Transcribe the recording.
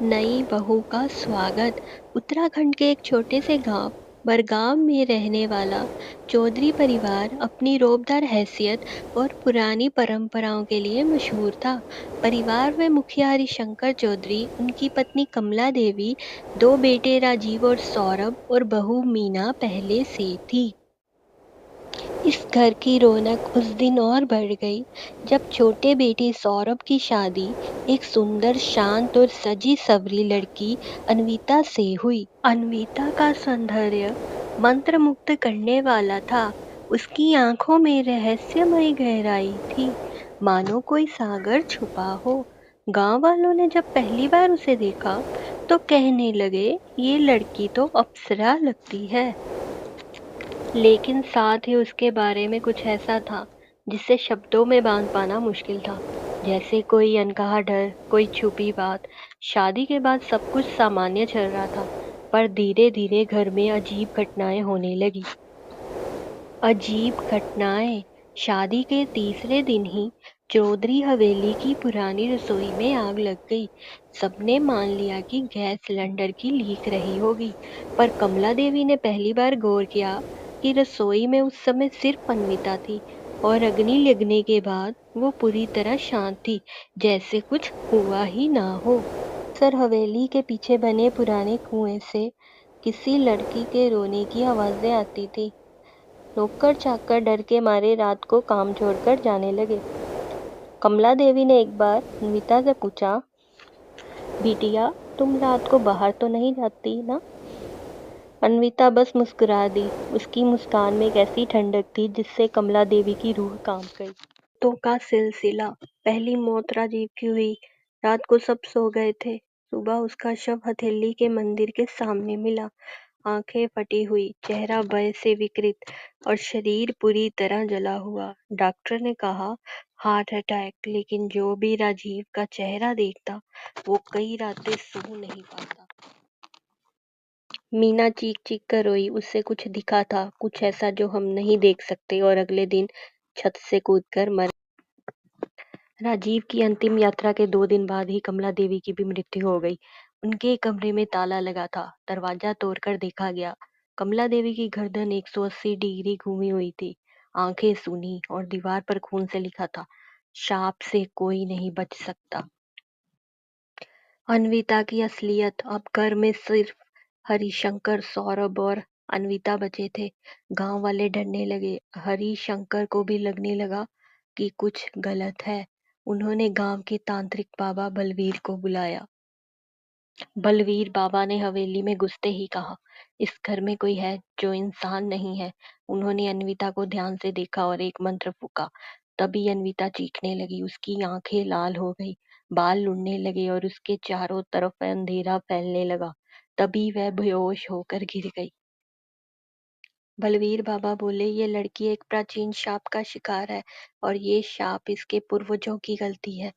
नई बहू का स्वागत। उत्तराखंड के एक छोटे से गांव बरगाम में रहने वाला चौधरी परिवार अपनी रोबदार हैसियत और पुरानी परंपराओं के लिए मशहूर था। परिवार में मुखिया हरिशंकर चौधरी, उनकी पत्नी कमला देवी, दो बेटे राजीव और सौरभ और बहू मीना पहले से थी। इस घर की रौनक उस दिन और बढ़ गई जब छोटे बेटे सौरभ की शादी एक सुंदर, शांत और सजी सवरी लड़की अन्विता से हुई। अन्विता का सौंदर्य मंत्रमुग्ध करने वाला था। उसकी आंखों में रहस्यमय गहराई थी, मानो कोई सागर छुपा हो। गांव वालों ने जब पहली बार उसे देखा तो कहने लगे, ये लड़की तो अप्सरा लगती है। लेकिन साथ ही उसके बारे में कुछ ऐसा था जिसे शब्दों में बांध पाना मुश्किल था। जैसे कोई अनकहा डर, कोई छुपी बात। शादी के बाद सब कुछ सामान्य चल रहा था, पर धीरे धीरे घर में अजीब घटनाएं होने लगी। अजीब घटनाएं। शादी के तीसरे दिन ही चौधरी हवेली की पुरानी रसोई में आग लग गई। सबने मान लिया कि गैस सिलेंडर की लीक रही होगी, पर कमला देवी ने पहली बार गौर किया कि रसोई में उस समय सिर्फ अन्विता थी, और अग्नि लगने के बाद वो पूरी तरह शांत थी, जैसे कुछ हुआ ही ना हो। सर हवेली के पीछे बने पुराने कुएं से किसी लड़की के रोने की आवाजें आती थी। नौकर चाकर डर के मारे रात को काम छोड़कर जाने लगे। कमला देवी ने एक बार अन्विता से पूछा, बिटिया, तुम रात को बाहर तो नहीं जाती ना? अन्विता बस मुस्कुरा दी। उसकी मुस्कान में एक ऐसी ठंडक थी जिससे कमला देवी की रूह कांप गई। तो का सिलसिला। पहली मौत राजीव की हुई। रात को सब सो गए थे। सुबह उसका शव हथेली के मंदिर के सामने मिला। आंखें फटी हुई, चेहरा भय से विकृत और शरीर पूरी तरह जला हुआ। डॉक्टर ने कहा हार्ट अटैक, लेकिन जो भी राजीव का चेहरा देखता वो कई रातें सो नहीं पाता। मीना चीख चीख कर रोई। उससे कुछ दिखा था, कुछ ऐसा जो हम नहीं देख सकते, और अगले दिन छत से कूदकर मर। राजीव की अंतिम यात्रा के 2 दिन बाद ही कमला देवी की भी मृत्यु हो गई। उनके कमरे में ताला लगा था। दरवाजा तोड़कर देखा गया। कमला देवी की गर्दन 180 डिग्री घूमी हुई थी, आंखें सूनी, और दीवार पर खून से लिखा था, शाप से कोई नहीं बच सकता। अन्विता की असलियत। अब घर में सिर्फ हरिशंकर, सौरभ और अन्विता बचे थे। गांव वाले डरने लगे। हरिशंकर को भी लगने लगा कि कुछ गलत है। उन्होंने गांव के तांत्रिक बाबा बलवीर को बुलाया। बलवीर बाबा ने हवेली में घुसते ही कहा, इस घर में कोई है जो इंसान नहीं है। उन्होंने अन्विता को ध्यान से देखा और एक मंत्र फूका। तभी अन्विता चीखने लगी। उसकी आंखें लाल हो गई, बाल उड़ने लगे और उसके चारों तरफ अंधेरा फैलने लगा। तभी वह बेहोश होकर गिर गई। बलवीर बाबा बोले, ये लड़की एक प्राचीन शाप का शिकार है, और ये शाप इसके पूर्वजों की गलती है।